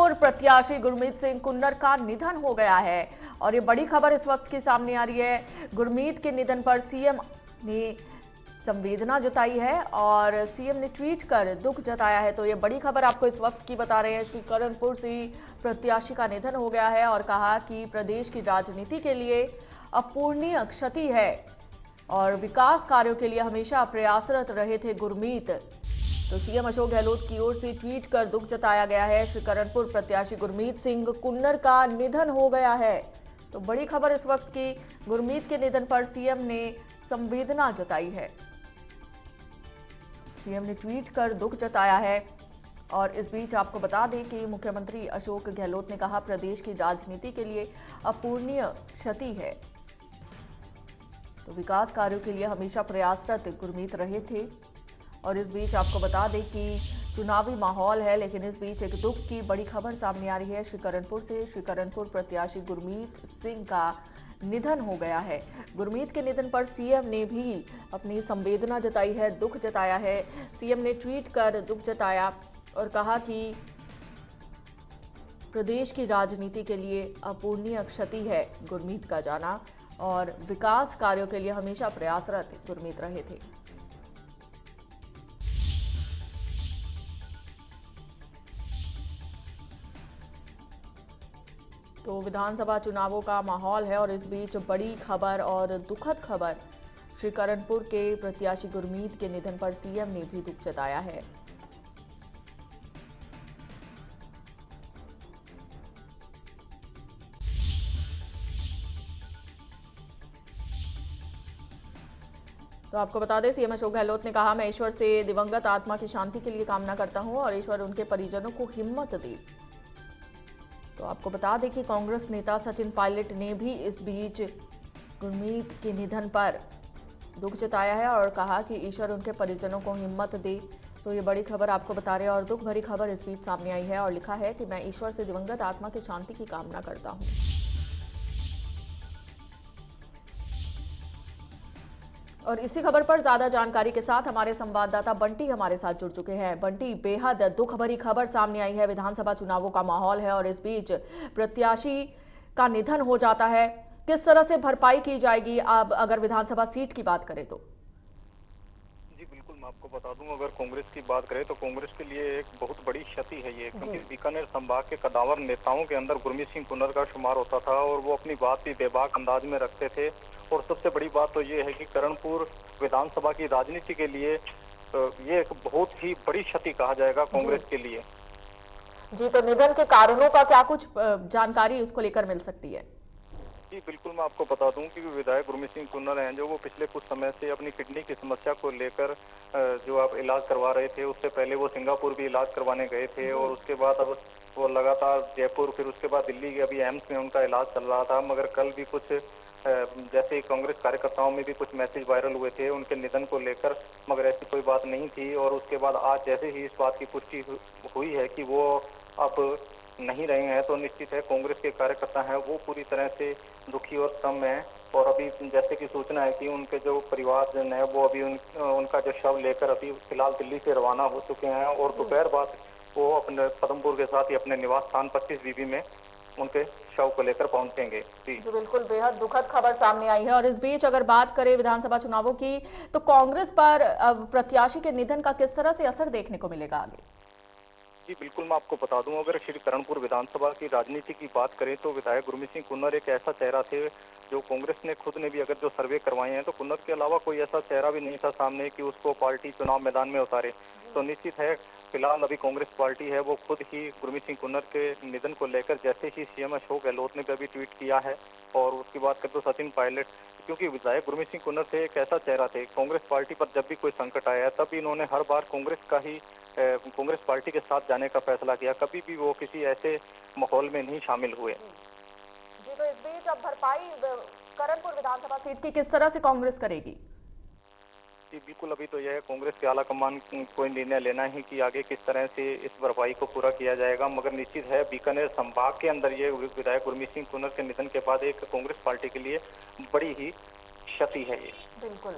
सहारनपुर प्रत्याशी गुरमीत सिंह कुन्नर का निधन हो गया है और ये बड़ी खबर इस वक्त की सामने आ रही है। गुरमीत के निधन पर सीएम ने संवेदना जताई है और सीएम ने ट्वीट कर दुख जताया है। तो ये बड़ी खबर आपको इस वक्त की बता रहे हैं। श्रीकरणपुर से प्रत्याशी का निधन हो गया है और कहा कि प्रदेश की राजनीति के लिए अपूरणीय क्षति है और विकास कार्यों के लिए हमेशा प्रयासरत रहे थे गुरमीत। तो सीएम अशोक गहलोत की ओर से ट्वीट कर दुख जताया गया है। श्रीकरणपुर प्रत्याशी गुरमीत सिंह कुन्नर का निधन हो गया है। तो बड़ी खबर इस वक्त की, गुरमीत के निधन पर सीएम ने संवेदना जताई है। सीएम ने ट्वीट कर दुख जताया है और इस बीच आपको बता दें कि मुख्यमंत्री अशोक गहलोत ने कहा प्रदेश की राजनीति के लिए अपूरणीय क्षति है। तो विकास कार्यों के लिए हमेशा प्रयासरत गुरमीत रहे थे। और इस बीच आपको बता दें कि चुनावी माहौल है, लेकिन इस बीच एक दुख की बड़ी खबर सामने आ रही है। श्रीकरणपुर से श्रीकरणपुर प्रत्याशी गुरमीत सिंह का निधन हो गया है। गुरमीत के निधन पर सीएम ने भी अपनी संवेदना जताई है, दुख जताया है। सीएम ने ट्वीट कर दुख जताया और कहा कि प्रदेश की राजनीति के लिए अपूरणीय क्षति है गुरमीत का जाना और विकास कार्यों के लिए हमेशा प्रयासरत गुरमीत रहे थे। तो विधानसभा चुनावों का माहौल है और इस बीच बड़ी खबर और दुखद खबर, श्रीकरणपुर के प्रत्याशी गुरमीत के निधन पर सीएम ने भी दुख जताया है। तो आपको बता दें, सीएम अशोक गहलोत ने कहा, मैं ईश्वर से दिवंगत आत्मा की शांति के लिए कामना करता हूं और ईश्वर उनके परिजनों को हिम्मत दे। तो आपको बता दें कि कांग्रेस नेता सचिन पायलट ने भी इस बीच गुरमीत के निधन पर दुख जताया है और कहा कि ईश्वर उनके परिजनों को हिम्मत दे। तो ये बड़ी खबर आपको बता रहे हैं और दुख भरी खबर इस बीच सामने आई है और लिखा है कि मैं ईश्वर से दिवंगत आत्मा की शांति की कामना करता हूं। और इसी खबर पर ज्यादा जानकारी के साथ हमारे संवाददाता बंटी हमारे साथ जुड़ चुके हैं। बंटी, बेहद दुख भरी खबर सामने आई है। विधानसभा चुनावों का माहौल है और इस बीच प्रत्याशी का निधन हो जाता है। किस तरह से भरपाई की जाएगी अब अगर विधानसभा सीट की बात करें तो? जी बिल्कुल, मैं आपको बता दूं, अगर कांग्रेस की बात करें तो कांग्रेस के लिए एक बहुत बड़ी क्षति है ये, क्योंकि बीकानेर संभाग के कदावर नेताओं के अंदर गुरमीत सिंह कुन्नर का शुमार होता था और वो अपनी बात भी बेबाक अंदाज में रखते थे। और सबसे बड़ी बात तो ये है कि करणपुर विधानसभा की राजनीति के लिए ये एक बहुत ही बड़ी क्षति कहा जाएगा कांग्रेस के लिए। जी, तो निधन के कारणों का क्या कुछ जानकारी उसको लेकर मिल सकती है? जी बिल्कुल, मैं आपको बता दूं कि विधायक गुरमीत सिंह कुन्नर हैं जो वो पिछले कुछ समय से अपनी किडनी की समस्या को लेकर जो आप इलाज करवा रहे थे। उससे पहले वो सिंगापुर भी इलाज करवाने गए थे और उसके बाद अब वो लगातार जयपुर, फिर उसके बाद दिल्ली के अभी एम्स में उनका इलाज चल रहा था। मगर कल भी कुछ जैसे कांग्रेस कार्यकर्ताओं में भी कुछ मैसेज वायरल हुए थे उनके निधन को लेकर, मगर ऐसी कोई बात नहीं थी। और उसके बाद आज जैसे ही इस बात की पुष्टि हुई है कि वो अब नहीं रहे हैं, तो निश्चित है कांग्रेस के कार्यकर्ता हैं वो पूरी तरह से दुखी और सम है। और अभी जैसे कि सूचना है कि उनके जो परिवारजन है वो अभी उनका जो शव लेकर अभी फिलहाल दिल्ली से रवाना हो चुके हैं और दोपहर बाद वो अपने पदमपुर के साथ ही अपने निवास स्थान 25 बीबी में उनके शव को लेकर पहुंचेंगे। जी तो बिल्कुल बेहद दुखद खबर सामने आई है। और इस बीच अगर बात करें विधानसभा चुनावों की, तो कांग्रेस पर प्रत्याशी के निधन का किस तरह से असर देखने को मिलेगा आगे? जी बिल्कुल, मैं आपको बता दूं, अगर श्रीकरणपुर विधानसभा की राजनीति की बात करें तो विधायक गुरमीत सिंह कुन्नर एक ऐसा चेहरा थे जो कांग्रेस ने खुद ने भी अगर जो सर्वे करवाए हैं तो कुन्नर के अलावा कोई ऐसा चेहरा भी नहीं था सामने कि उसको पार्टी चुनाव मैदान में उतारे। तो निश्चित है फिलहाल अभी कांग्रेस पार्टी है वो खुद ही गुरमीत सिंह कुन्नर के निधन को लेकर, जैसे ही सीएम अशोक गहलोत ने भी अभी ट्वीट किया है और उसकी बात करें तो सचिन पायलट, क्योंकि विधायक गुरमीत सिंह कुन्नर थे एक ऐसा चेहरा थे कांग्रेस पार्टी पर जब भी कोई संकट आया तब इन्होंने हर बार कांग्रेस पार्टी के साथ जाने का फैसला किया, कभी भी वो किसी ऐसे माहौल में नहीं शामिल हुए। जी, तो इस बीच अब भरपाई करणपुर विधानसभा सीट की किस तरह से कांग्रेस करेगी? जी बिल्कुल, अभी तो यह कांग्रेस के आला कमान को निर्णय लेना है कि आगे किस तरह से इस भरपाई को पूरा किया जाएगा। मगर निश्चित है बीकानेर संभाग के अंदर ये विधायक गुरमीत सिंह कुन्नर के निधन के बाद एक कांग्रेस पार्टी के लिए बड़ी ही क्षति है ये। बिल्कुल।